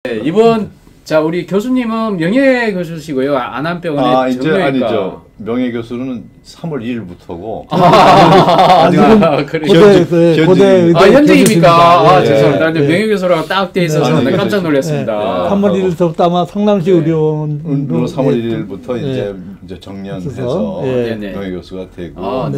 네, 이번 자 우리 교수님은 명예 교수시고요. 안암병원의 이제 정형외과. 아니죠. 명예 교수는 3월 1일부터고. 고대 현직입니까? 예, 죄송합니다. 예. 명예 교수라고 딱 돼 있어서 네, 깜짝 놀랐습니다. 3월 1일부터 아마 성남시 의료원으로 3월 1일부터 이제 정년해서 명예 교수가 되고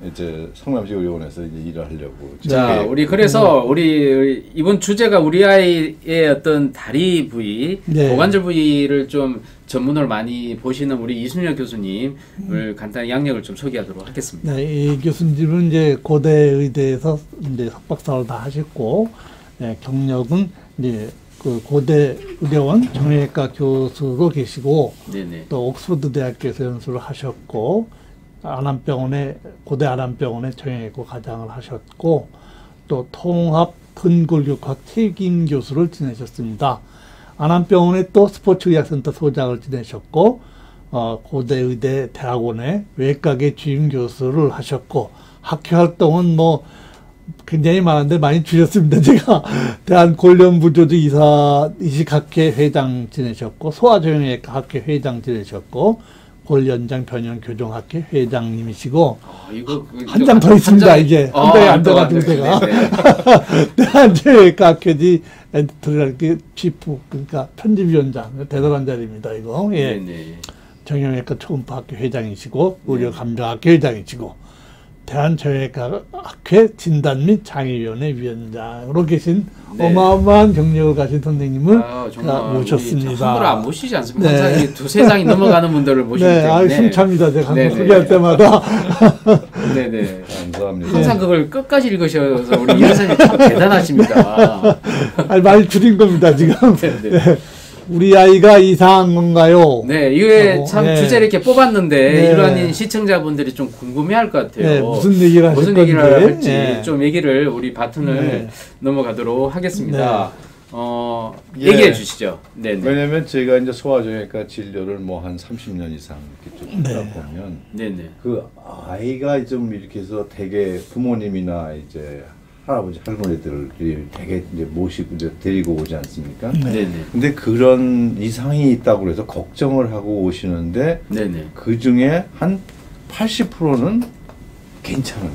이제 성남시 의료원에서 이제 일을 하려고. 자, 우리 그래서 우리 이번 주제가 우리 아이의 어떤 다리 부위, 고관절 부위를 좀 전문을 많이 보시는 우리 이순혁 교수님을 간단히 양력을 좀 소개하도록 하겠습니다. 네, 이 교수님은 이제 고대 의대에서 이제 석박사를 다 하셨고, 경력은 이제 그 고대 의료원 정형외과 교수로 계시고, 또 옥스퍼드 대학교에서 연수를 하셨고, 고대 안암병원의 정형외과 과장을 하셨고, 또 통합 근골격학 퇴임 교수를 지내셨습니다. 안암병원의 또 스포츠의학센터 소장을 지내셨고, 고대의대 대학원의 외과계 주임 교수를 하셨고, 학회 활동은 뭐 굉장히 많은데 많이 줄였습니다. 제가 대한골련부조주 이식학회 회장 지내셨고, 소아정형외과 학회 회장 지내셨고, 골연장 변형 교정학회 회장님이시고, 한 장 더 있습니다. 이제 한 장에 앉아가지고 제가 대한정형외과 학회지 에디터리얼 치프, 그러니까 편집위원장, 대단한 자리입니다. 이거. 정형외과 초음파 학회 회장이시고, 의료감정학회 회장이시고, 대한정형외과 학회 진단 및 장애위원회 위원장으로 계신 어마어마한 경력을 가신 선생님을 모셨습니다. 함부로 안 모시지 않습니까? 항상 두세 장이 넘어가는 분들을 모시기 때문에. 숨찹니다. 제가 항상 소개할 때마다. 네네. 감사합니다. 항상 그걸 끝까지 읽으셔서 우리 이 선생님 참 대단하십니다. 많이 줄인 겁니다, 지금. 우리 아이가 이상한 건가요? 네, 이게 참 주제를 이렇게 뽑았는데 일반인 시청자분들이 좀 궁금해할 것 같아요. 무슨 얘기를 할지 좀 얘기를 우리 바톤을 넘어가도록 하겠습니다. 얘기해 주시죠. 왜냐면 제가 이제 소아정형외과 진료를 뭐 한 30년 이상 이렇게 쭉 하다 보면 그 아이가 좀 이렇게 해서 되게 부모님이나 이제 할아버지 할머니들을 되게 이제 모시고 이제 데리고 오지 않습니까? 근데 그런 이상이 있다고 해서 걱정을 하고 오시는데 그 중에 한 80%는 괜찮아요.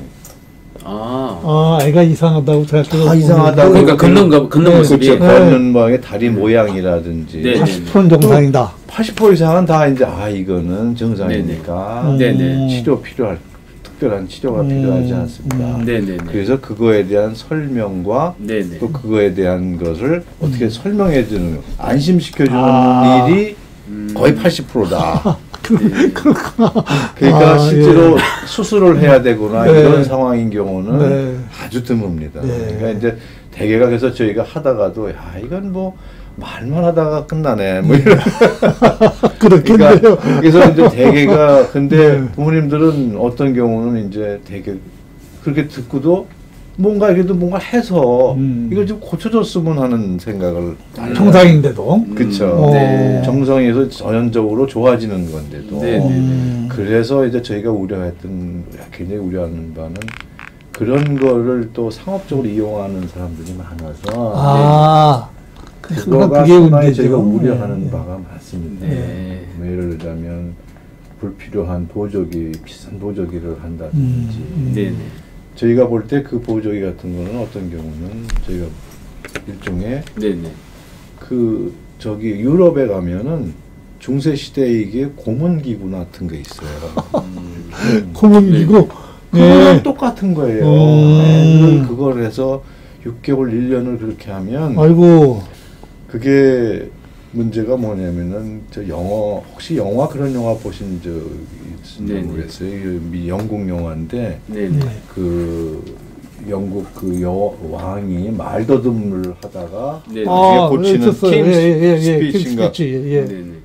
애가 이상하다고 생각해요. 이상하다고. 그러니까 걷는 모습이. 그렇죠. 걷는 방의 다리 모양이라든지. 80%는 정상이다. 80% 이상은 다 이제 이거는 정상이니까 치료 특별한 치료가 필요하지 않습니다. 그래서 그거에 대한 설명과 또 그거에 대한 것을 어떻게 설명해 주는, 안심시켜주는 일이 거의 80%다. 그렇구나. 그러니까 실제로 수술을 해야 되거나 이런 상황인 경우는 아주 드뭅니다. 그러니까 이제 대개가 그래서 저희가 하다가도 이건 뭐 말만 하다가 끝나네. 뭐 이런. 그렇겠네요. 그러니까 그래서 이제 대개가 근데 부모님들은 어떤 경우는 이제 되게 그렇게 듣고도 뭔가 그래도 뭔가 해서 이걸 좀 고쳐줬으면 하는 생각을 정상인데도. 그렇죠. 정상에서 전형적으로 좋아지는 건데도. 그래서 이제 저희가 굉장히 우려하는 바는 그런 거를 또 상업적으로 이용하는 사람들이 많아서. 그거가 상당히 저희가 우려하는 바가 많습니다. 뭐 예를 들자면 불필요한 비싼 보조기를 한다든지. 저희가 볼 때 그 보조기 같은 거는 어떤 경우는 저희가 일종의 유럽에 가면은 중세 시대에 이게 고문기구 같은 게 있어요. 고문기구? 그거랑 똑같은 거예요. 그걸 해서 6개월, 1년을 그렇게 하면 그게 문제가 뭐냐면은 혹시 영화 그런 영화 보신 적 있는지 모르겠어요. 영국 영화인데 그 영국 그 왕이 말더듬을 하다가 뒤에 고치는 스피치인가.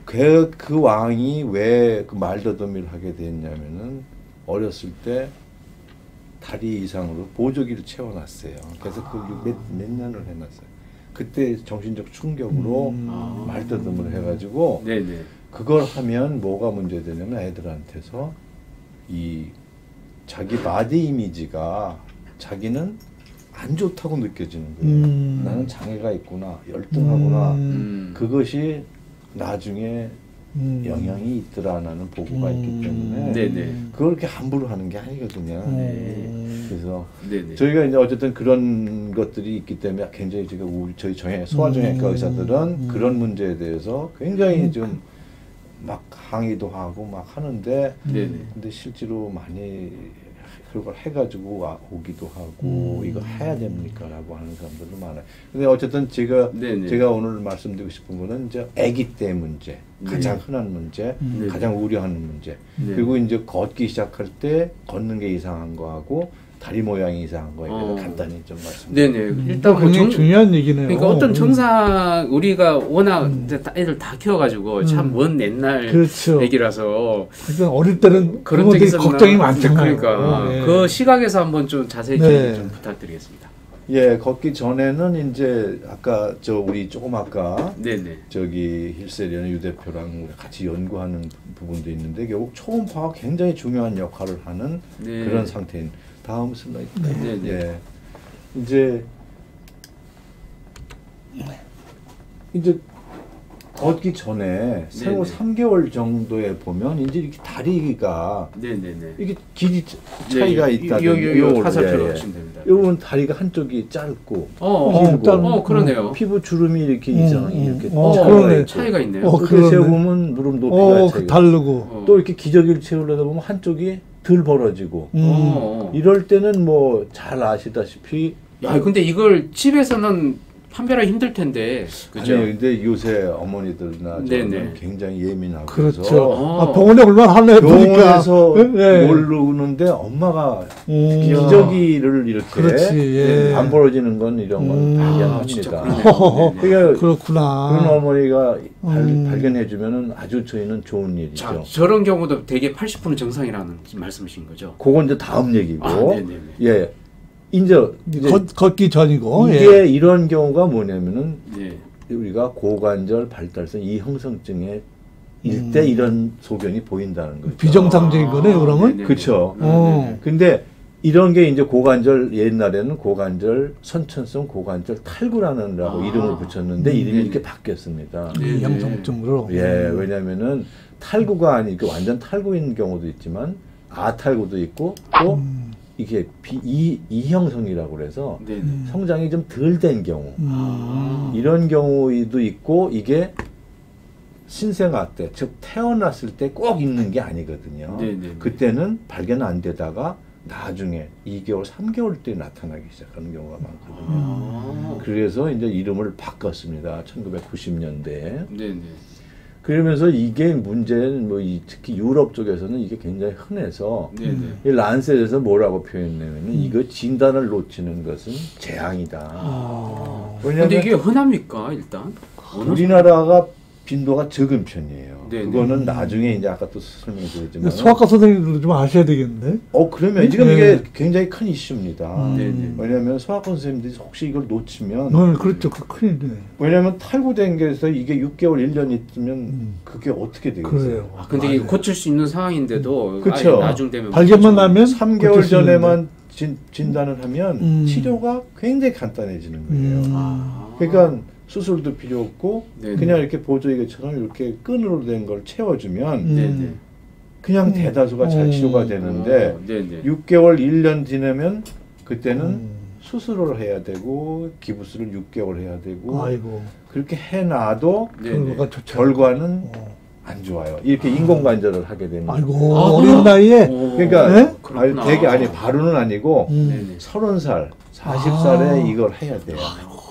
그 왕이 왜 그 말더듬을 하게 됐냐면은 어렸을 때 다리 이상으로 보조기를 채워놨어요. 그래서 몇 년을 해놨어요. 그때 정신적 충격으로 말더듬을 해가지고 그걸 하면 뭐가 문제되냐면 애들한테서 이 자기 바디 이미지가 자기는 안 좋다고 느껴지는 거예요. 나는 장애가 있구나, 열등하구나. 그것이 나중에 영향이 있더라라는 보고가 있기 때문에 그걸 그렇게 함부로 하는 게 아니거든요. 그래서 저희가 이제 어쨌든 그런 것들이 있기 때문에 굉장히 지금 저희 소아정형외과 의사들은 그런 문제에 대해서 굉장히 좀 막 항의도 하고 막 하는데 근데 실제로 많이 그걸 해가지고 오기도 하고 이거 해야 됩니까라고 하는 사람들도 많아요. 근데 어쨌든 제가 오늘 말씀드리고 싶은 거는 이제 아기 때 문제, 가장 흔한 문제, 가장 우려하는 문제, 그리고 이제 걷기 시작할 때 걷는 게 이상한 거하고 다리 모양이 이상한 거에 대해서 간단히 좀 말씀드릴게요. 일단 굉장히 중요한 얘기네요. 그러니까 어떤 정상 우리가 워낙 애들 다 키워가지고 참 먼 옛날 그렇죠. 얘기라서 그러니까 어릴 때는 그런 적이 걱정이 많잖아요. 그러니까 그 시각에서 한번 좀 자세히 좀 부탁드리겠습니다. 예, 걷기 전에는 이제 아까 우리 조금 아까 저기 힐세리언 유 대표랑 같이 연구하는 부분도 있는데 결국 초음파가 굉장히 중요한 역할을 하는 그런 상태인. 다음 슬라이드. 예, 이제 걷기 전에 생후 3개월 정도에 보면 이제 이렇게 다리가 이게 길이 차이가 있다든지 화살표로 보시면 됩니다. 요건 다리가 한쪽이 짧고 길고 그러네요. 피부 주름이 이렇게 이상하게 이렇게 그러네. 차이가 있네요. 그렇게 세우면 무릎 높이가 차이가 다르고 또 이렇게 기저귀를 채우려다 보면 한쪽이 덜 벌어지고 이럴 때는 뭐 잘 아시다시피 근데 이걸 집에서는 판별하기 힘들 텐데. 그죠? 아니, 근데 요새 어머니들이나 저는 굉장히 예민하고 그렇죠. 병원에 얼마나 하나 병원에서 모르는데 엄마가 기저귀를 이렇게 안 벌어지는 건 이런 건 발견합니다. 그러니까 그렇구나. 그런 어머니가 발견해주면은 아주 저희는 좋은 일이죠. 저런 경우도 대개 80% 정상이라는 말씀이신 거죠? 그건 이제 다음 얘기고. 예. 이제 걷기 전이고 이게 이런 경우가 뭐냐면은 우리가 고관절 발달성 이형성증에 일때 이런 소견이 보인다는 거죠. 비정상적인 거네요, 그러면? 그렇죠. 근데 이런 게 이제 고관절 옛날에는 고관절 선천성 고관절 탈구라는 이름을 붙였는데 이름이 이렇게 바뀌었습니다. 이형성증으로. 예, 왜냐면은 탈구가 아니고 완전 탈구인 경우도 있지만 아탈구도 있고 또 이게 이형성이라고 그래서 성장이 좀 덜 된 경우 이런 경우도 있고 이게 신생아 때 즉 태어났을 때 꼭 있는 게 아니거든요. 그때는 발견 안 되다가 나중에 2개월, 3개월 때 나타나기 시작하는 경우가 많거든요. 그래서 이제 이름을 바꿨습니다. 1990년대에. 그러면서 이게 문제는 특히 유럽 쪽에서는 이게 굉장히 흔해서 이 란셋에서 뭐라고 표현했냐면 이거 진단을 놓치는 것은 재앙이다. 근데 이게 흔합니까 일단? 우리나라가 빈도가 적은 편이에요. 그거는 나중에 이제 아까 또 설명드렸지만 소아과 선생님들도 좀 아셔야 되겠는데. 그러면 지금 이게 굉장히 큰 이슈입니다. 왜냐하면 소아과 선생님들이 혹시 이걸 놓치면 그렇죠, 큰일이네. 왜냐하면 탈구된 게서 이게 6개월, 1년 있으면 그게 어떻게 되겠어요? 근데 이게 고칠 수 있는 상황인데도 그렇죠. 나중 되면 발견만 하면 3개월 전에만 진단을 하면 치료가 굉장히 간단해지는 거예요. 그러니까 수술도 필요 없고 그냥 이렇게 보조기계처럼 이렇게 끈으로 된 걸 채워주면 그냥 대다수가 잘 치료가 되는데 6개월, 1년 지나면 그때는 수술을 해야 되고 기부스를 6개월 해야 되고 그렇게 해놔도 결과는 안 좋아요. 이렇게 인공관절을 하게 되면 어린 나이에 그러니까 되게 바로는 아니고 30살, 40살에 이걸 해야 돼요.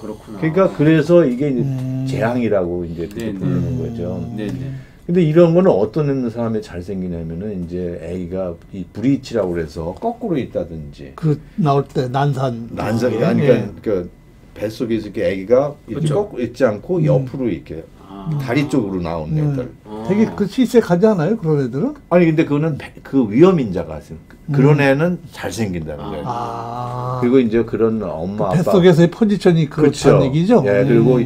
그렇구나. 그러니까 그래서 이게 재앙이라고 이제 부르는 거죠. 근데 이런 거는 어떤 사람이 잘 생기냐면은 이제 애가 이 브리치라고 그래서 거꾸로 있다든지 나올 때 난산이 그러니까 그 뱃속에서 이렇게 애기가 이렇게 거꾸로 있지 않고 옆으로 이렇게 다리 쪽으로 나온 애들. 되게 시색하지 않아요, 그런 애들은? 아니 근데 그거는 그 위험인자가 그런 애는 잘 생긴다는 거예요. 그리고 이제 그런 엄마 아빠 뱃속에서의 포지션이 그렇다는 얘기죠. 예, 그리고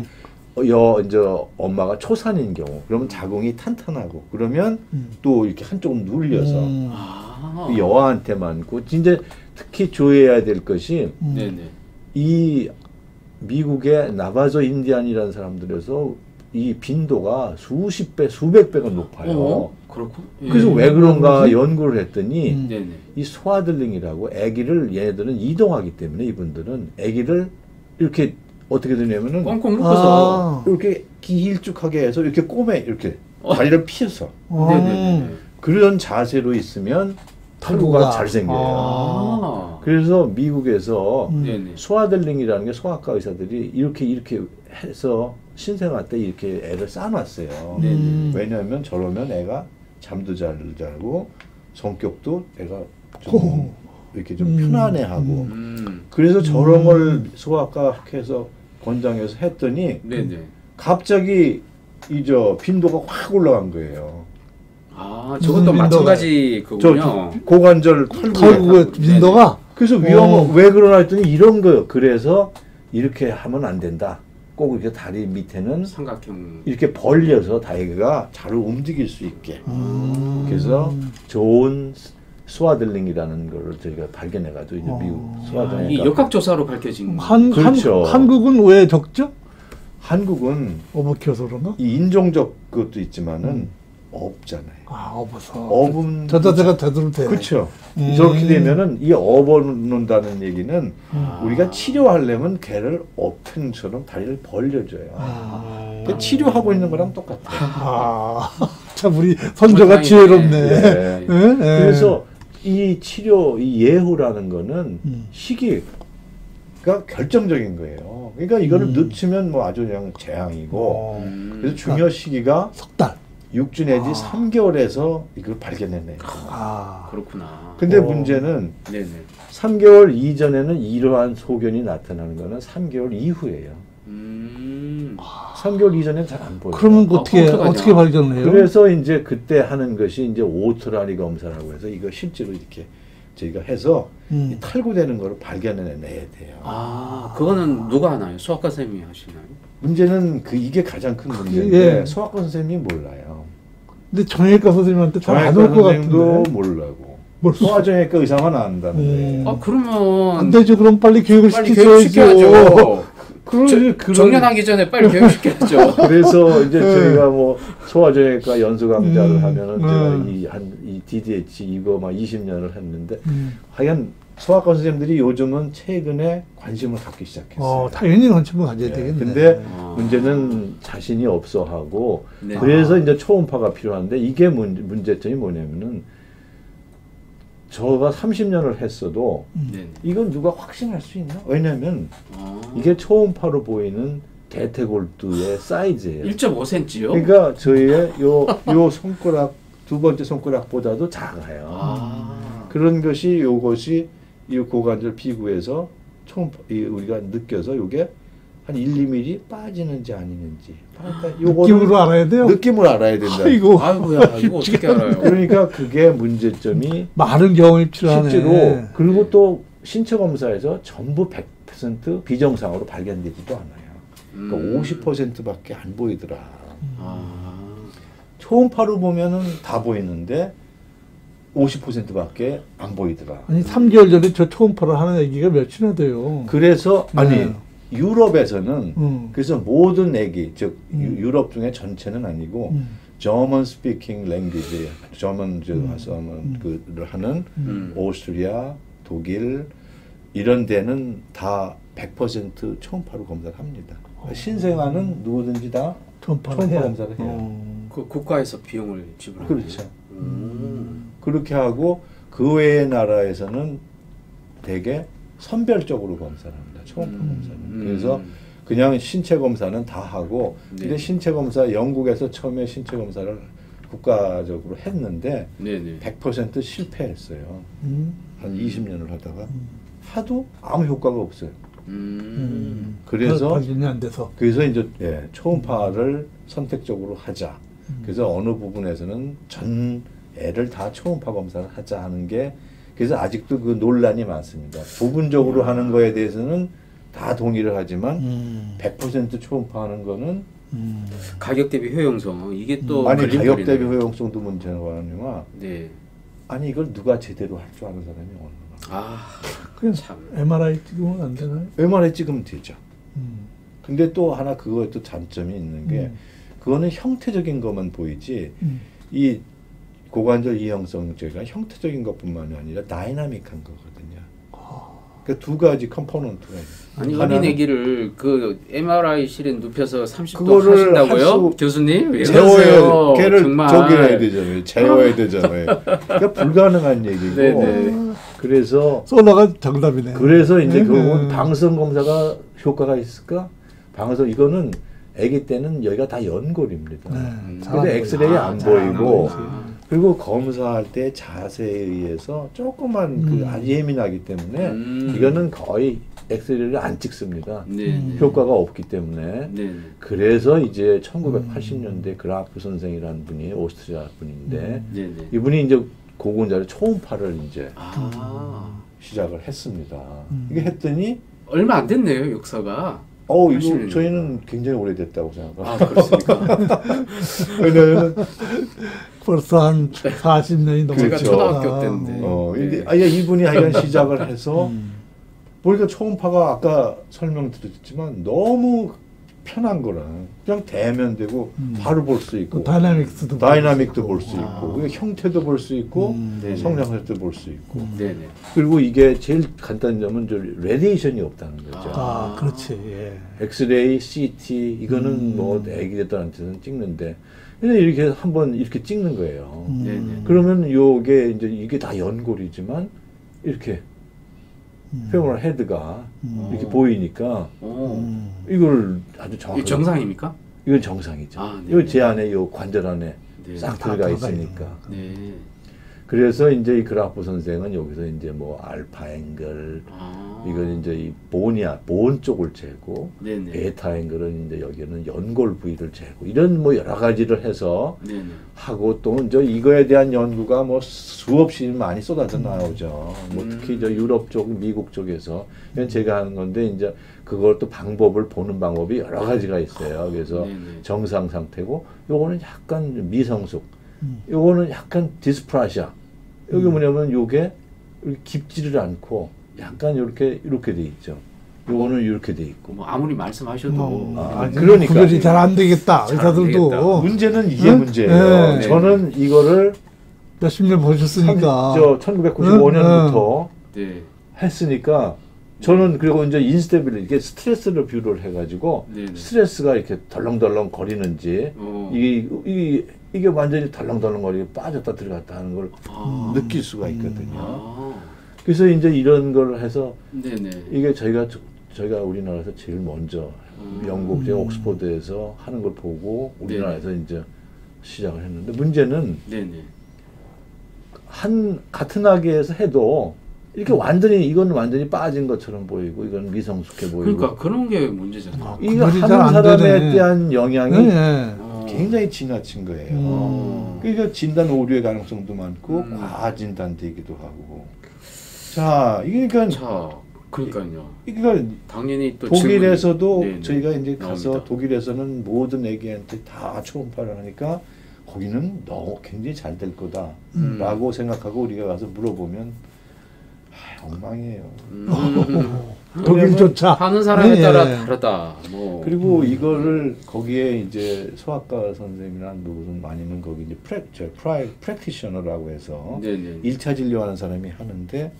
이제 엄마가 초산인 경우 그러면 자궁이 탄탄하고 그러면 또 이렇게 한쪽은 눌려서 여아한테 많고 진짜 특히 조해야 될 것이 이 미국의 나바조 인디안이라는 사람들에서 이 빈도가 수십 배, 수백 배가 높아요. 그렇고. 그래서 왜 그런가 연구를 했더니 네네. 이 소아들링이라고 아기를 얘네들은 이동하기 때문에 이분들은 아기를 이렇게 어떻게 되냐면은 꽁꽁 묶어서 이렇게 길쭉하게 해서 이렇게 꼬매 이렇게 다리를 피해서 네네네. 그런 자세로 있으면 털구가 잘 생겨요. 그래서 미국에서 소아들링이라는 게 소아과 의사들이 이렇게 해서 신생아 때 이렇게 애를 쌓아놨어요. 왜냐하면 저러면 애가 잠도 잘 자고 성격도 애가 좀 이렇게 좀 편안해하고 그래서 저런 걸 소아과 학회에서 권장해서 했더니 갑자기 이저 빈도가 확 올라간 거예요. 아, 저것도 마찬가지 그군요. 고관절 털구 빈도가. 그래서 왜 그러나 했더니 이런 거 그래서 이렇게 하면 안 된다. 꼭 이렇게 다리 밑에는 삼각형 이렇게 벌려서 다리가 잘 움직일 수 있게. 그래서 좋은 소아들링이라는 걸 저희가 발견해가지고 이제 미국 소아들링. 이 역학조사로 밝혀진. 그렇죠. 한국은 왜 적죠? 한국은 어부키워서 그런가? 이 인종적 것도 있지만은 없잖아요. 업어서. 업은 저자가 되도록 돼. 그렇죠. 저렇게 되면은 이 업어놓는다는 얘기는 우리가 치료하려면 걔를 업형처럼 다리를 벌려줘요. 치료하고 있는 거랑 똑같아요. 참 우리 선조가 지혜롭네. 예. 그래서 이 치료, 이 예후라는 거는 시기가 결정적인 거예요. 그러니까 이거를 늦추면 뭐 아주 그냥 재앙이고. 그래서 중요 시기가 석 달. 6주 내지 3개월에서 이걸 발견했네요. 그렇구나. 근데 문제는 3개월 이전에는 이러한 소견이 나타나는 거는 3개월 이후예요. 3개월 이전에는 잘 안 보여요. 그러면 어떻게 발견해요? 그래서 이제 그때 하는 것이 이제 오토라리 검사라고 해서 이거 실제로 이렇게 저희가 해서 이 탈구되는 거를 발견해내야 돼요. 그거는 누가 하나요? 소아과 선생님이 하시나요? 문제는 이게 가장 큰 문제인데 소아과 선생님이 몰라요. 근데 정형외과 선생님한테 잘 안 올 것 같은데. 모르고. 소아정형외과 의사만 안다는 거예요. 그러면 안 되죠. 그럼 빨리 교육을 시켜야죠. 정년하기 전에 빨리 교육시켜야죠. 그래서 이제 저희가 뭐 소아정형외과 연수 강좌를 하면은 제가 이 DDH 이거 막 20년을 했는데 하여간 소아과 선생님들이 요즘은 최근에 관심을 갖기 시작했어요. 당연히 관심을 가져야 되겠네. 근데 문제는 자신이 없어 하고 그래서 이제 초음파가 필요한데 이게 문제점이 뭐냐면은 저가 30년을 했어도 이건 누가 확신할 수 있나? 왜냐면 이게 초음파로 보이는 대퇴골두의 사이즈예요. 1.5cm요? 그러니까 저희의 요 손가락 두 번째 손가락보다도 작아요. 그런 것이 요것이 이 고관절 피구에서 우리가 느껴서 요게 한 1, 2mm 빠지는지 아니는지. 느낌으로 알아야 돼요? 느낌을 알아야 된다. 아이고야, 이거 어떻게 알아요? 그러니까 그게 문제점이 많은 경험이 필요하네. 실제로 그리고 또 신체 검사에서 전부 100% 비정상으로 발견되지도 않아요. 그러니까 50%밖에 안 보이더라. 초음파로 보면은 다 보이는데 50%밖에 안 보이더라. 아니 3개월 전에 저 초음파를 하는 애기가 몇이나 돼요. 그래서 유럽에서는 그래서 모든 애기 즉 유럽 중에 전체는 아니고 German speaking language, German 를 하는 오스트리아, 독일 이런 데는 다 100% 초음파로 검사를 합니다. 신생아는 누구든지 다 초음파 검사를 해요. 그 국가에서 비용을 지불하는 그렇죠. 그렇게 하고 그 외의 나라에서는 대개 선별적으로 검사를 합니다. 초음파 검사는. 그래서 그냥 신체 검사는 다 하고 근데 신체 검사 영국에서 처음에 신체 검사를 국가적으로 했는데 100% 실패했어요. 한 20년을 하다가 하도 아무 효과가 없어요. 그래서 발견이 안 돼서 그래서 이제 초음파를 선택적으로 하자. 그래서 어느 부분에서는 전 애를 다 초음파 검사를 하자 하는 게 그래서 아직도 그 논란이 많습니다. 부분적으로 하는 거에 대해서는 다 동의를 하지만 100% 초음파하는 거는 가격 대비 효용성 이게 또 아니 가격 대비 효용성도 문제가 아니라 아니 이걸 누가 제대로 할 줄 아는 사람이 없는 그냥 참. MRI 찍으면 안 되나요? MRI 찍으면 되죠. 근데 또 하나 그거에 또 단점이 있는 게 그거는 형태적인 것만 보이지 이 고관절 이형성제가 형태적인 것뿐만이 아니라 다이나믹한 거거든요. 그러니까 두 가지 컴포넌트가 있어요. 아니 어린 애기를 그 MRI실에 눕혀서 30도 하신다고요? 교수님? 왜 재워야 걔를 정말. 저기해야 되잖아요. 재워야 되잖아요. 그러니까 불가능한 얘기고. 네네. 그래서 솔로가 정답이네. 그래서 이제 그건 방사선 검사가 효과가 있을까? 방사선 이거는 아기 때는 여기가 다 연골입니다. 근데 엑스레이 안 보이고 그리고 검사할 때 자세에 의해서 조금만 그 예민하기 때문에 이거는 거의 엑스레이를 안 찍습니다. 효과가 없기 때문에. 그래서 이제 1980년대 그라프 선생이라는 분이 오스트리아 분인데 이분이 이제 고관절의 초음파를 이제 시작을 했습니다. 이게 했더니 얼마 안 됐네요, 역사가. 이거 저희는 굉장히 오래됐다고 생각합니다. 그렇습니까? 왜냐면 벌써 한 40년이 넘었죠. 제가 초등학교 때인데. 이분이 하여간 시작을 해서 보니까 초음파가 아까 설명드렸지만 너무 편한 거라 그냥 대면 되고 바로 볼 수 있고 다이나믹도 볼 수 있고 형태도 볼 수 있고 성장세도 볼 수 있고 그리고 이게 제일 간단한 점은 레디에이션이 없다는 거죠. 그렇지. 예. 엑스레이, CT 이거는 뭐 애기들한테는 찍는데 근데 이렇게 한번 이렇게 찍는 거예요. 그러면 요게 이제 이게 다 연골이지만 이렇게 페모럴 헤드가 이렇게 보이니까 이걸 아주 정확하게 정상입니까? 이건 정상이죠. 이거 제 안에 요 관절 안에 싹 들어가 있으니까. 그래서 이제 이 그라프 선생은 여기서 이제 뭐 알파 앵글 이건 이제 이 본 쪽을 재고 베타 앵글은 이제 여기는 연골 부위를 재고 이런 뭐 여러 가지를 해서 하고 또 이제 이거에 대한 연구가 뭐 수없이 많이 쏟아져 나오죠. 뭐 특히 저 유럽 쪽, 미국 쪽에서 이건 제가 하는 건데 이제 그걸 또 방법을 보는 방법이 여러 가지가 있어요. 그래서 정상 상태고 요거는 약간 미성숙, 요거는 약간 디스프라시아. 여기 뭐냐면 요게 깊지를 않고 약간 이렇게 돼 있죠. 요거는 이렇게 돼 있고. 뭐 아무리 말씀하셔도 그러니까 구별이 잘 안 되겠다. 의사들도 문제는 이게 문제예요. 저는 이거를 몇십 년 보셨으니까 1995년부터 했으니까 저는 그리고 이제 인스테빌리티 이게 스트레스를 뷰를 해가지고 스트레스가 이렇게 덜렁덜렁 거리는지 이게 완전히 덜렁덜렁거리게 빠졌다 들어갔다 하는 걸 느낄 수가 있거든요. 그래서 이제 이런 걸 해서 이게 저희가 우리나라에서 제일 먼저 영국 제 옥스퍼드에서 하는 걸 보고 우리나라에서 이제 시작을 했는데 문제는 같은 아기에서 해도 이렇게 이건 완전히 빠진 것처럼 보이고 이건 미성숙해 보이고 그러니까 그런 게 문제잖아요. 이거 하는 사람에 대한 영향이 굉장히 지나친 거예요. 그러니까 진단 오류의 가능성도 많고 과진단되기도 하고. 자, 그러니까요. 그러니까 당연히 또 독일에서도 저희가 이제 가서 나옵니다. 독일에서는 모든 애기한테 다 초음파를 하니까 거기는 굉장히 잘 될 거다라고 생각하고 우리가 가서 물어보면 엉망이에요. 독일조차 하는 사람에 따라 다르다. 뭐. 그리고 이거를 거기에 이제 소아과 선생님이나 누구든 아니면 거기 이제 프랙티셔너라고 해서 1차 진료하는 사람이 하는데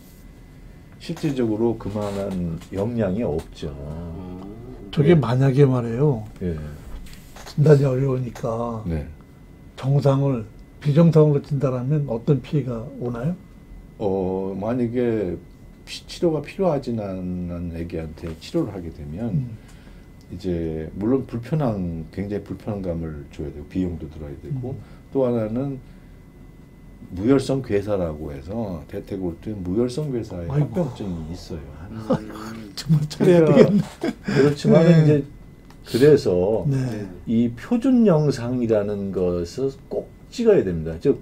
실질적으로 그만한 역량이 없죠. 저게 만약에 말이에요. 진단이 어려우니까 비정상으로 진단하면 어떤 피해가 오나요? 만약에 치료가 필요하지 않은 애기한테 치료를 하게 되면 이제 물론 굉장히 불편감을 줘야 되고 비용도 들어야 되고 또 하나는 무혈성 괴사라고 해서 대퇴골두에 무혈성 괴사의 합병증이 있어요. 정말 잘해야 되겠네. 그렇지만 이제 그래서 이 표준 영상이라는 것을 꼭 찍어야 됩니다. 즉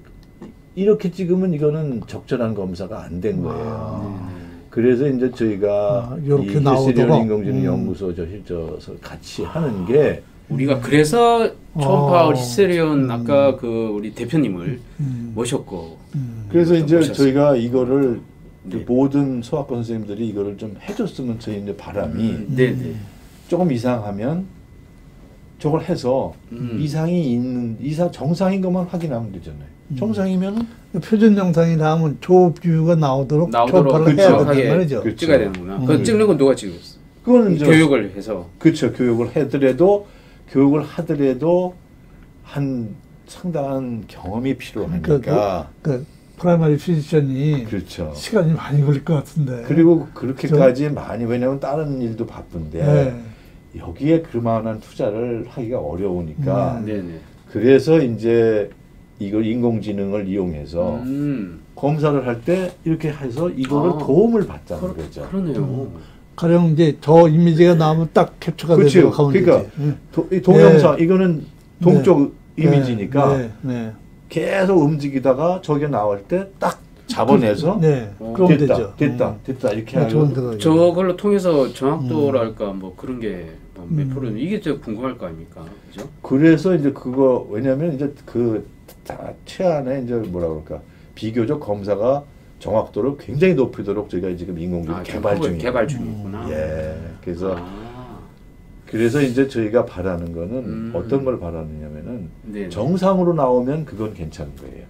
이렇게 찍으면 이거는 적절한 검사가 안 된 거예요. 그래서 이제 저희가 이 힐스리온 인공지능 연구소 저 같이 하는 게 우리가 그래서 초음파 히스테리온 아까 우리 대표님을 모셨고 그래서 이제 저희가 이거를 네. 모든 소아과 선생님들이 이거를 좀 해줬으면 저희 이제 바람이 조금 이상하면 저걸 해서 이상이 있는 정상인 것만 확인하면 되잖아요. 정상이면 표준 영상이 나오면 초업 뷰가 나오도록 초업을 해야 된단 말이죠. 그렇죠. 찍어야 되는구나. 그 찍는 건 누가 찍었어? 그거는 교육을 해서. 그렇죠. 교육을 하더라도 한 상당한 경험이 필요하니까. 그 프라이머리 피지션이 그렇죠. 시간이 많이 걸릴 것 같은데. 그리고 그렇게까지 많이 왜냐하면 다른 일도 바쁜데 여기에 그만한 투자를 하기가 어려우니까. 그래서 이제 이걸 인공지능을 이용해서 검사를 할 때 이렇게 해서 이거를 도움을 받자는 거죠. 그러네요. 가령 이제 저 이미지가 나오면 딱 캡처가 되도록 하면 그러니까 동영상 이거는 동쪽 이미지니까 계속 움직이다가 저게 나올 때 딱 잡아내서 그럼 되죠. 됐다 이렇게 하고 저걸로 통해서 정확도랄까 뭐 그런 게 몇 프로는 이게 좀 궁금할 거 아닙니까, 그죠? 그래서 이제 그거 왜냐하면 이제 그 최안에 이제 뭐라 그럴까 비교적 검사가 정확도를 굉장히 높이도록 저희가 지금 인공지능 개발 중이구나. 그래서 이제 저희가 바라는 거는 어떤 걸 바라느냐면은 정상으로 나오면 그건 괜찮은 거예요.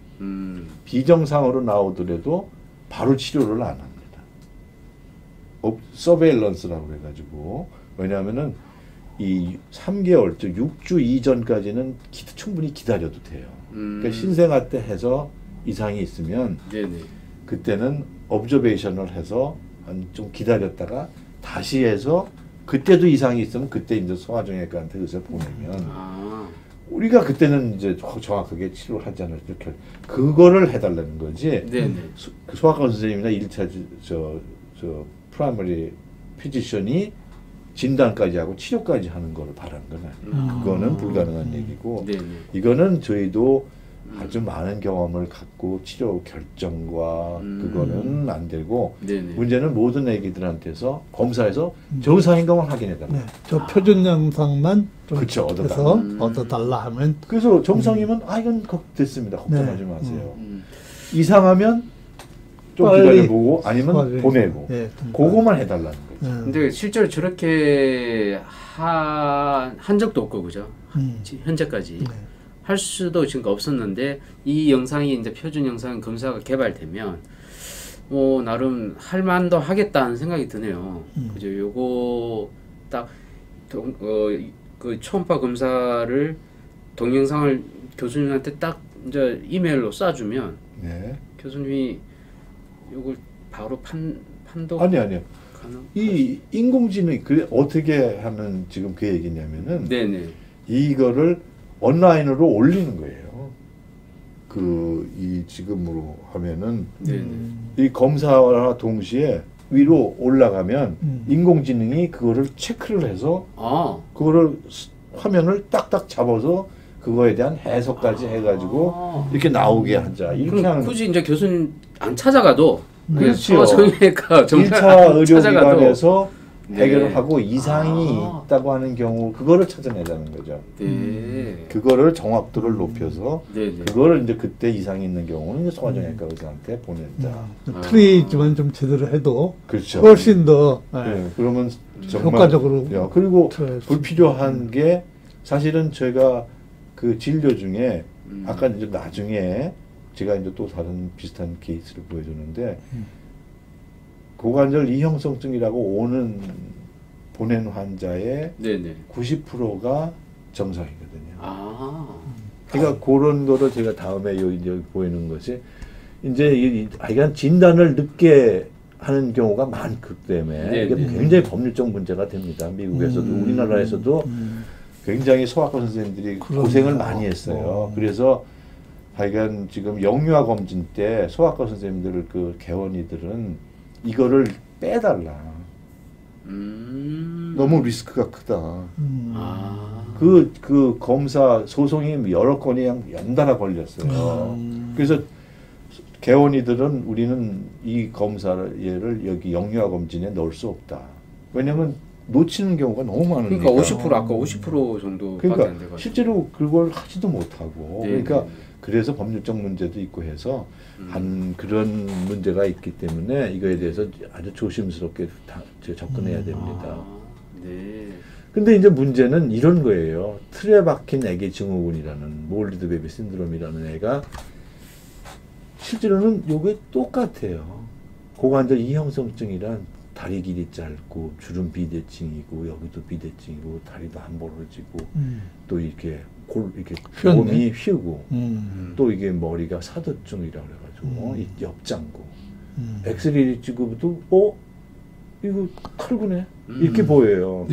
비정상으로 나오더라도 바로 치료를 안 합니다. 서베일런스라고 해가지고 왜냐하면은 이 3개월, 즉 6주 이전까지는 충분히 기다려도 돼요. 그러니까 신생아 때 해서 이상이 있으면 그때는 observation을 해서 좀 기다렸다가 다시 해서 그때도 이상이 있으면 그때 이제 소아정형외과한테 의사를 보내면 우리가 그때는 이제 정확하게 치료를 하지 않을 때 그거를 해달라는 거지. 소아과 선생님이나 1차 저 프라이머리 피지션이 진단까지 하고 치료까지 하는 거를 바라는 건 아니에요. 그거는 불가능한 얘기고 이거는 저희도 아주 많은 경험을 갖고 치료 결정과 그거는 안 되고 문제는 모든 애기들한테서 검사해서 정상인 것만 확인해달라. 저 표준 영상만 좀 그렇죠. 얻어달라 하면 그래서 정상이면 이건 됐습니다. 걱정하지 마세요. 이상하면 좀 기다려보고 아니면 보내고 그거만 해달라는 거죠. 근데 실제로 저렇게 한 적도 없고 그죠? 현재까지 할 수도 지금 없었는데 이 영상이 이제 표준 영상 검사가 개발되면 나름 할 만도 하겠다는 생각이 드네요. 그죠? 요거 딱 그 초음파 검사를 동영상을 교수님한테 딱 이제 이메일로 쏴주면 교수님이 요걸 바로 판독 아니요. 이 인공지능이 어떻게 하는 지금 그 얘기냐면은 이거를 온라인으로 올리는 거예요. 이 지금으로 하면은 이 검사와 동시에 위로 올라가면 인공지능이 그거를 체크를 해서 그거를 화면을 딱딱 잡아서 그거에 대한 해석까지 해가지고 이렇게 나오게 하자. 이렇게 하는. 굳이 이제 교수님 안 찾아가도 그렇죠. 정형외과 1차 의료기관에서 해결을 하고 이상이 있다고 하는 경우 그거를 찾아내자는 거죠. 그거를 정확도를 높여서 그거를 이제 그때 이상이 있는 경우는 이제 소아정형외과 의사한테 보낸다. 프리지만 좀 제대로 해도 그렇죠. 훨씬 더 그러면 정말 효과적으로. 그리고 불필요한 게 사실은 저희가 그 진료 중에 아까 이제 나중에 제가 이제 또 다른 비슷한 케이스를 보여줬는데 고관절 이형성증이라고 보낸 환자의 90%가 정상이거든요. 그러니까 그런 거를 제가 다음에 여기 보이는 것이 이제 하여간 진단을 늦게 하는 경우가 많기 때문에 이게 굉장히 법률적 문제가 됩니다. 미국에서도 우리나라에서도 굉장히 소아과 선생님들이 고생을 많이 했어요. 그래서 하여간 지금 영유아 검진 때 소아과 선생님들 그 개원이들은 이거를 빼달라. 너무 리스크가 크다. 그 검사 소송이 여러 건이 연달아 걸렸어요. 그래서 개원이들은 우리는 이 검사를 여기 영유아 검진에 넣을 수 없다. 왜냐면 놓치는 경우가 너무 많으니까. 그러니까 50% 아까 50% 정도. 그러니까 실제로 그걸 하지도 못하고. 그러니까 그래서 법률적 문제도 있고 해서 한 그런 문제가 있기 때문에 이거에 대해서 아주 조심스럽게 접근해야 됩니다. 네. 근데 이제 문제는 이런 거예요. 틀에 박힌 애기 증후군이라는 몰디드 베이비 신드롬이라는 애가 실제로는 요게 똑같아요. 고관절 이형성증이란 다리 길이 짧고 주름 비대칭이고 여기도 비대칭이고 다리도 안 벌어지고 또 이렇게 이렇게 몸이 휘고 또 이게 머리가 사도증이라고 그래가지고 이 옆장구 엑스레이 찍어도 이거 칼구네 이렇게 보여요.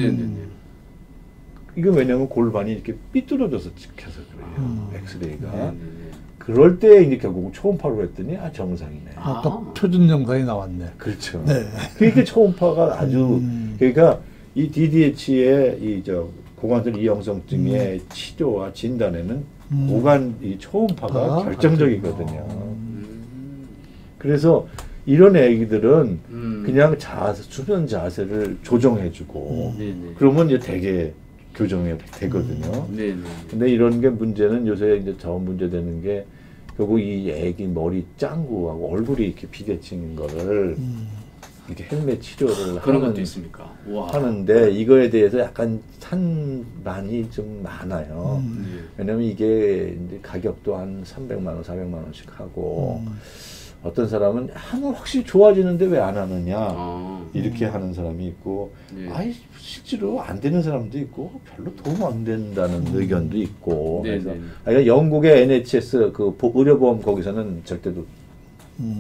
이거 왜냐면 골반이 이렇게 삐뚤어져서 찍혀서 그래요. 엑스레이가. 그럴 때 이제 결국 초음파로 했더니 정상이네. 아까 표준 영상이 나왔네. 그렇죠. 네. 그러니까 초음파가 아주 그러니까 이 DDH의 고관절 이형성증의 치료와 진단에는 고관 이 초음파가 결정적이거든요. 그래서 이런 애기들은 그냥 수면 자세를 조정해주고 그러면 이제 되게 교정이 되거든요. 근데 이런 게 문제는 요새 이제 저 문제 되는 게 결국 이 애기 머리 짱구하고 얼굴이 이렇게 비대칭인 거를 이렇게 헬멧 치료를 그런 것도 있습니까? 하는데 이거에 대해서 약간 찬반이 좀 많아요. 왜냐면 이게 이제 가격도 한 300만 원, 400만 원씩 하고 어떤 사람은 확실히 좋아지는데 왜 안 하느냐 이렇게 하는 사람이 있고 아이 실제로 안 되는 사람도 있고 별로 도움 안 된다는 의견도 있고 그래서 그러니까 영국의 NHS 그 의료보험 거기서는 절대로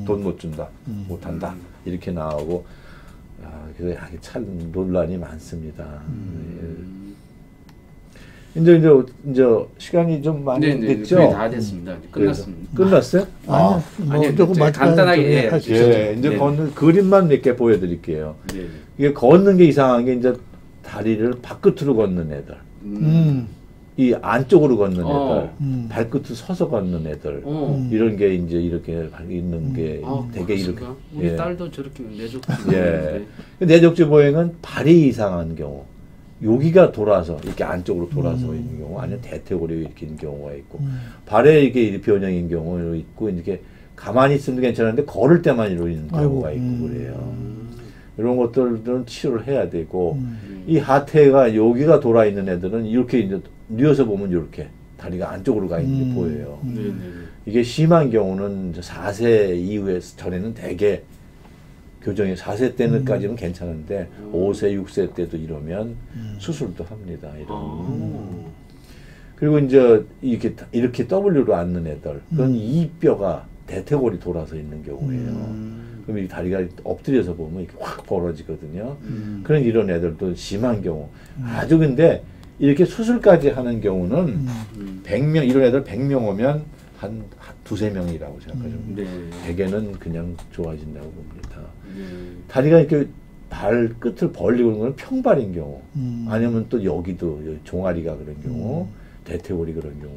돈 못 준다 못 한다 이렇게 나오고 그래서 참 논란이 많습니다. 이제 시간이 좀 많이 됐죠? 거의 다 됐습니다. 끝났습니다. 끝났어요? 아니, 조금 간단하게 이제 걷는 그림만 몇 개 보여드릴게요. 이게 걷는 게 이상한 게 이제 다리를 발끝으로 걷는 애들, 이 안쪽으로 걷는 애들, 발끝으로 서서 걷는 애들, 이런 게 이제 이렇게 있는 게 되게 이렇게. 우리 딸도 저렇게 내족지. 내족지 보행은 발이 이상한 경우. 여기가 돌아서 이렇게 안쪽으로 돌아서 있는 경우 아니면 대퇴골이 이렇게 있는 경우가 있고 발에 이게 변형인 경우도 있고 이렇게 가만히 있으면 괜찮은데 걸을 때만 이러는 경우가 있고 그래요. 이런 것들은 치료를 해야 되고 이 하태가 여기가 돌아 있는 애들은 이렇게 이제 누워서 보면 이렇게 다리가 안쪽으로 가 있는 게 보여요. 이게 심한 경우는 4세 이후에 전에는 대개 교정이 4세 때는까지는 괜찮은데 5세, 6세 때도 이러면 수술도 합니다. 그리고 이제 이렇게 W로 앉는 애들, 그건 이 뼈가 대퇴골이 돌아서 있는 경우예요. 그럼 이 다리가 엎드려서 보면 이렇게 확 벌어지거든요. 그런 이런 애들도 심한 경우. 아주 근데 이렇게 수술까지 하는 경우는 100명, 이런 애들 100명 오면 한 두세 명이라고 생각하죠. 대개는 그냥 좋아진다고 봅니다. 다리가 이렇게 발 끝을 벌리고 있는 건 평발인 경우, 아니면 또 여기도 종아리가 그런 경우, 대퇴골이 그런 경우.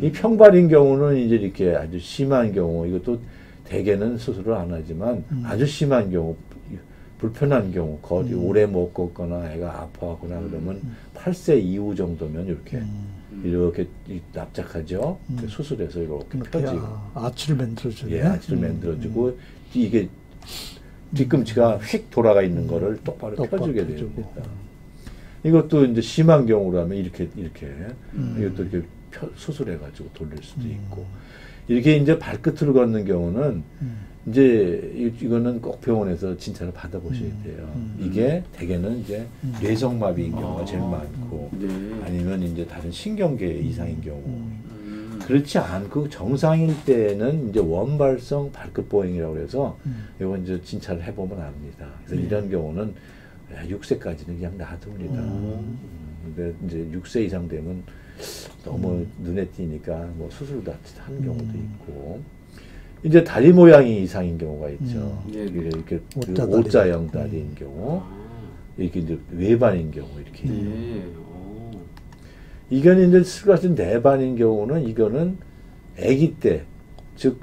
이 평발인 경우는 이제 이렇게 아주 심한 경우, 이것도 대개는 수술을 안 하지만 아주 심한 경우, 불편한 경우, 거리 오래 못 걷거나 애가 아파하거나 그러면 8세 이후 정도면 이렇게 납작하죠. 수술해서 이렇게 펴지고. 아치를 만들어주네. 예, 아치를 만들어주고 이게 뒤꿈치가 휙 돌아가 있는 거를 똑바로 펴주게 됩니다. 이것도 이제 심한 경우라면 이렇게 이것도 이렇게 수술해가지고 돌릴 수도 있고 이렇게 이제 발끝으로 걷는 경우는 이제 이거는 꼭 병원에서 진찰을 받아보셔야 돼요. 이게 대개는 이제 뇌성마비인 경우가 제일 많고 아니면 이제 다른 신경계 이상인 경우. 그렇지 않고 정상일 때는 이제 원발성 발끝 보행이라고 해서 이거 이제 진찰을 해보면 압니다. 그래서 이런 경우는 6세까지는 그냥 놔둡니다. 근데 이제 6세 이상 되면 너무 눈에 띄니까 뭐 수술도 하는 경우도 있고. 이제 다리 모양이 이상인 경우가 있죠. 이렇게 O자형 다리인 경우, 이렇게 이제 외반인 경우 이렇게 있는 경우. 이거는 이제 수가신 내반인 경우는 이거는 아기 때, 즉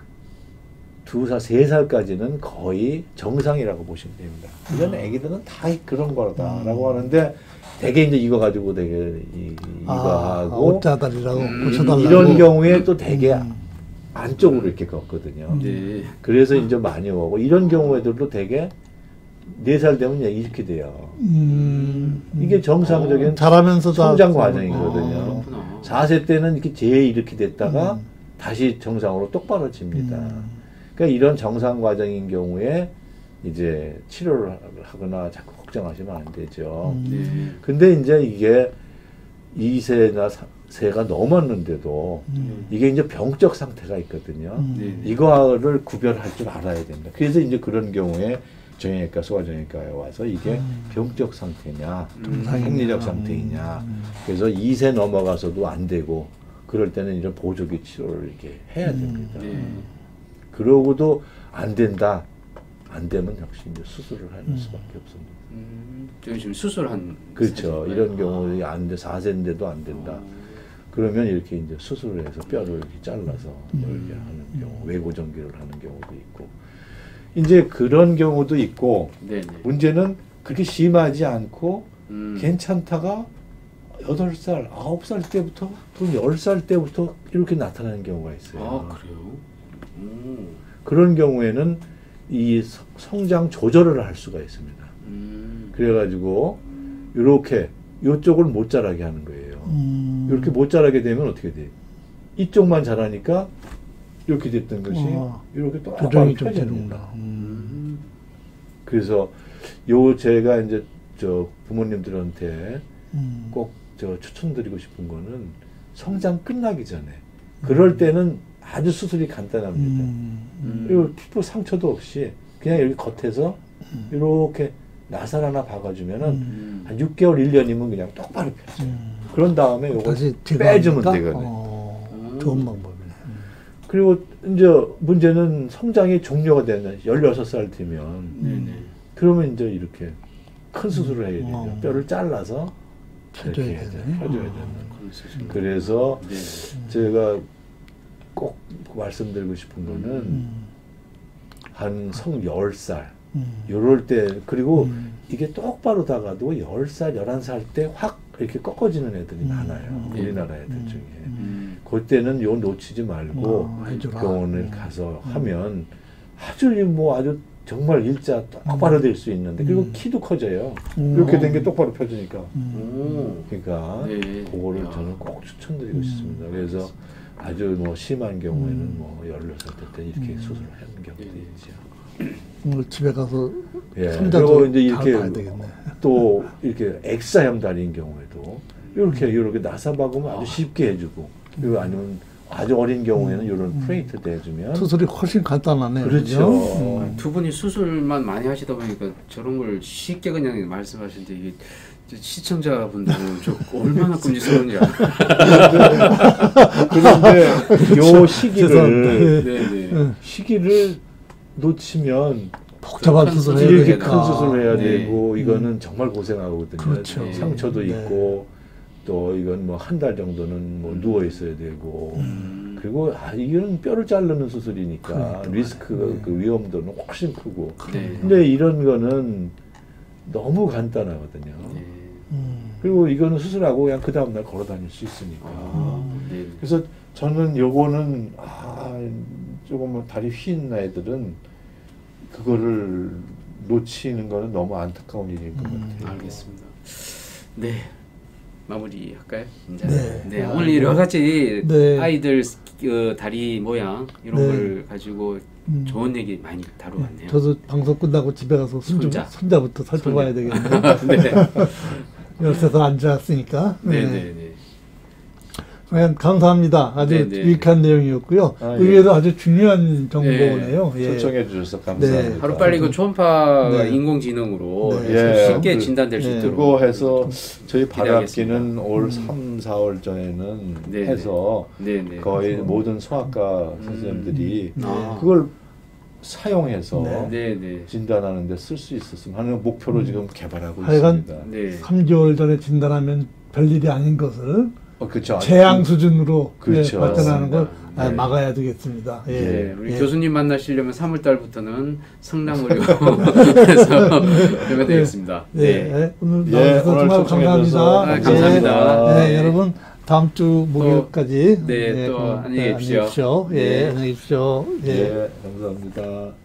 2살, 3살까지는 거의 정상이라고 보시면 됩니다. 이건 아기들은 다 그런 거다라고 하는데 되게 이제 이거 가지고 되게 이거 하고 오자다리라고 붙여달라고 이런 경우에 또 되게 안쪽으로 이렇게 걷거든요. 그래서 이제 많이 오고 이런 경우에도 되게 4살 되면 이렇게 돼요. 이게 정상적인 자라면서 성장 과정이거든요. 4세 때는 이렇게 이렇게 됐다가 다시 정상으로 똑바로집니다. 그러니까 이런 정상 과정인 경우에 이제 치료를 하거나 자꾸 걱정하시면 안 되죠. 근데 이제 이게 2세나 3세가 넘었는데도 이게 이제 병적 상태가 있거든요. 이거를 구별할 줄 알아야 된다. 그래서 이제 그런 경우에 정형외과, 소아정형외과에 와서 이게 병적 상태냐, 생리적 상태이냐. 그래서 2세 넘어가서도 안 되고 그럴 때는 이런 보조기 치료를 이렇게 해야 됩니다. 그러고도 안 된다. 안 되면 역시 이제 수술을 하는 수밖에 없습니다. 지금 수술한 그렇죠. 이런 경우에 안 돼, 4세인데도 안 된다. 그러면 이렇게 이제 수술을 해서 뼈를 이렇게 잘라서 이렇게 하는 경우, 외고정기를 하는 경우도 있고. 이제 그런 경우도 있고, 문제는 그렇게 심하지 않고 괜찮다가 8살, 9살 때부터 또는 10살 때부터 이렇게 나타나는 경우가 있어요. 아, 그래요? 그런 경우에는 이 성장 조절을 할 수가 있습니다. 그래가지고 이렇게 이쪽을 못 자라게 하는 거예요. 이렇게 못 자라게 되면 어떻게 돼? 이쪽만 자라니까 이렇게 됐던 것이 이렇게 똑바로 펴집니다. 그래서 제가 이제 저 부모님들한테 꼭 추천드리고 싶은 거는 성장 끝나기 전에 그럴 때는 아주 수술이 간단합니다. 그리고 피부 상처도 없이 그냥 여기 겉에서 이렇게 나살 하나 박아주면은 한 6개월, 1년이면 그냥 똑바로 펴져요. 그런 다음에 요거 빼주면 되거든요. 좋은 방법이네. 그리고 이제 문제는 성장이 종료가 되는 16살 되면 그러면 이제 이렇게 큰 수술을 해야 돼요. 뼈를 잘라서 펴줘야 되는. 그래서 제가 꼭 말씀드리고 싶은 거는 한 10살 요럴 때 그리고 이게 똑바로 다가도 10살, 11살 때 확 이렇게 꺾어지는 애들이 많아요. 우리나라 애들 중에. 그때는 요 놓치지 말고 병원을 가서 하면 아주 정말 일자 똑바로 될 수 있는데 그리고 키도 커져요. 이렇게 된 게 똑바로 펴지니까. 그러니까 그거를 저는 꼭 추천드리고 싶습니다. 그래서 아주 뭐 심한 경우에는 뭐 16살 때 이렇게 수술을 하는 경우도 있죠. 오늘 집에 가서 그리고 이제 이렇게 또 이렇게 X자형 다리인 경우에도 이렇게 나사박으면 아주 쉽게 해주고 그리고 아니면 아주 어린 경우에는 이런 프레이트도 해주면 수술이 훨씬 간단하네요. 그렇죠. 두 분이 수술만 많이 하시다 보니까 저런 걸 쉽게 그냥 말씀하시는데 이게 시청자분들은 저 얼마나 끔찍스러운지 그런데 요 시기를 놓치면 복잡한 수술을 이렇게 큰 수술을 해야 되고 이거는 정말 고생하거든요. 그렇죠. 상처도 있고 또 이건 뭐 한 달 정도는 뭐 누워 있어야 되고 그리고 이건 뼈를 자르는 수술이니까 리스크 그 위험도는 훨씬 크고 근데 이런 거는 너무 간단하거든요. 그리고 이거는 수술하고 그냥 그 다음날 걸어 다닐 수 있으니까. 그래서 저는 요거는 조금 다리 휜 애들은 그거를 놓치는 거는 너무 안타까운 일일 것 같아요. 알겠습니다. 네. 마무리할까요? 네. 오늘 여러 가지 아이들 다리 모양 이런 걸 가지고 좋은 얘기 많이 다루었네요. 저도 방송 끝나고 집에 가서 손자부터 살펴봐야 되겠네요. 13살 안 지났으니까. 감사합니다. 아주 유익한 내용이었고요. 의외로 아주 중요한 정보네요. 초청해 주셔서 감사합니다. 하루빨리 그 초음파가 인공지능으로 쉽게 진단될 수 있도록 그거 해서 저희 발악기는 올 3, 4월 전에는 해서 거의 모든 소아과 선생님들이 그걸 사용해서 진단하는 데 쓸 수 있었으면 하는 목표로 지금 개발하고 있습니다. 3개월 전에 진단하면 별일이 아닌 것을 그렇죠. 재앙 수준으로 그렇죠. 발전하는 걸 막아야 되겠습니다. 예. 네, 우리 교수님 만나시려면 3월 달부터는 성남의료에서 뵈면 되겠습니다. 네. 오늘 나와주셔서 정말 감사합니다. 감사합니다. 네, 여러분 다음 주 목요일까지 또 안녕히 계십시오. 안녕히 계십시오. 예, 안녕히 계십시오. 예, 감사합니다.